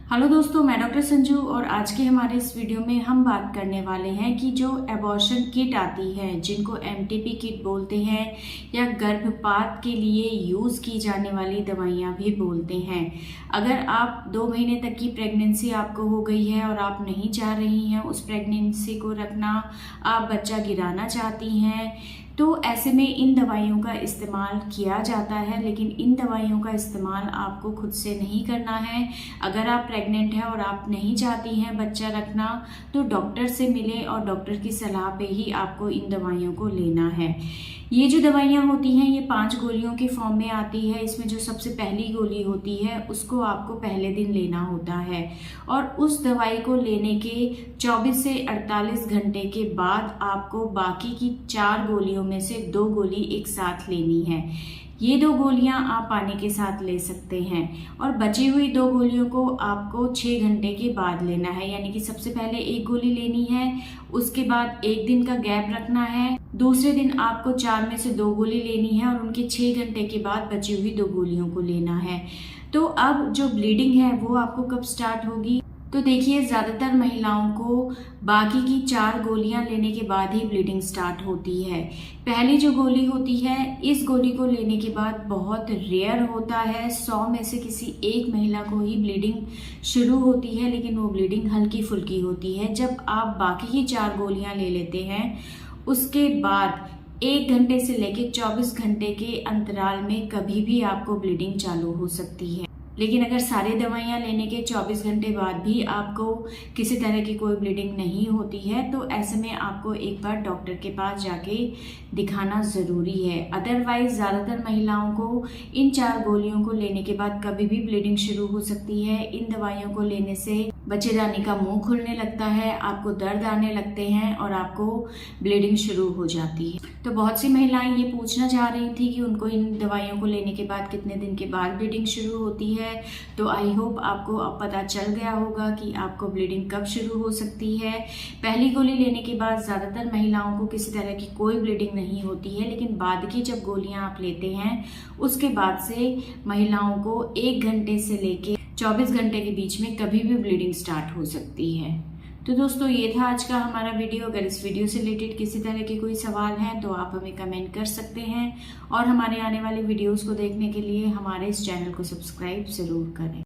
Hello दोस्तों, मैं doctor Sanju और आज के हमारे इस वीडियो में हम बात करने वाले हैं कि जो एबॉर्शन किट आती है, जिनको एमटीपी किट बोलते हैं या गर्भपात के लिए यूज़ की जाने वाली दवाइयाँ भी बोलते हैं। अगर आप 2 महीने तक की प्रेगनेंसी आपको हो गई है और आप नहीं चाह रही हैं उस प्रेगनेंसी को रखना, आप बच्चा गिराना चाहती हैं, तो ऐसे में इन दवाइयों का इस्तेमाल किया जाता है। लेकिन इन दवाइयों का इस्तेमाल आपको खुद से नहीं करना है। अगर आप प्रेग्नेंट हैं और आप नहीं चाहती हैं बच्चा रखना, तो डॉक्टर से मिलें और डॉक्टर की सलाह पे ही आपको इन दवाइयों को लेना है। ये जो दवाइयाँ होती हैं ये 5 गोलियों के फॉर्म में आती है। इसमें जो सबसे पहली गोली होती है उसको आपको पहले दिन लेना होता है और उस दवाई को लेने के 24 से 48 घंटे के बाद आपको बाकी की 4 गोलियों में से 2 गोली एक साथ लेनी है। ये 2 गोलियां आप पानी के साथ ले सकते हैं और बची हुई 2 गोलियों को आपको 6 घंटे के बाद लेना है। यानी कि सबसे पहले 1 गोली लेनी है, उसके बाद 1 दिन का गैप रखना है, दूसरे दिन आपको 4 में से 2 गोली लेनी है और उनके 6 घंटे के बाद बची हुई 2 गोलियों को लेना है। तो अब जो ब्लीडिंग है वो आपको कब स्टार्ट होगी? तो देखिए, ज़्यादातर महिलाओं को बाकी की 4 गोलियां लेने के बाद ही ब्लीडिंग स्टार्ट होती है। पहली जो गोली होती है, इस गोली को लेने के बाद बहुत रेयर होता है, 100 में से किसी एक महिला को ही ब्लीडिंग शुरू होती है, लेकिन वो ब्लीडिंग हल्की फुल्की होती है। जब आप बाकी की 4 गोलियां ले लेते हैं उसके बाद 1 घंटे से लेकर 24 घंटे के अंतराल में कभी भी आपको ब्लीडिंग चालू हो सकती है। लेकिन अगर सारी दवाइयाँ लेने के 24 घंटे बाद भी आपको किसी तरह की कोई ब्लीडिंग नहीं होती है, तो ऐसे में आपको एक बार डॉक्टर के पास जाके दिखाना ज़रूरी है। अदरवाइज़ ज़्यादातर महिलाओं को इन 4 गोलियों को लेने के बाद कभी भी ब्लीडिंग शुरू हो सकती है। इन दवाइयों को लेने से बच्चेदानी का मुंह खुलने लगता है, आपको दर्द आने लगते हैं और आपको ब्लीडिंग शुरू हो जाती है। तो बहुत सी महिलाएं ये पूछना चाह रही थी कि उनको इन दवाइयों को लेने के बाद कितने दिन के बाद ब्लीडिंग शुरू होती है। तो आई होप आपको अब पता चल गया होगा कि आपको ब्लीडिंग कब शुरू हो सकती है। पहली गोली लेने के बाद ज़्यादातर महिलाओं को किसी तरह की कोई ब्लीडिंग नहीं होती है, लेकिन बाद की जब गोलियां आप लेते हैं उसके बाद से महिलाओं को 1 घंटे से लेके 24 घंटे के बीच में कभी भी ब्लीडिंग स्टार्ट हो सकती है। तो दोस्तों, ये था आज का हमारा वीडियो। अगर इस वीडियो से रिलेटेड किसी तरह के कोई सवाल हैं तो आप हमें कमेंट कर सकते हैं और हमारे आने वाले वीडियोस को देखने के लिए हमारे इस चैनल को सब्सक्राइब ज़रूर करें।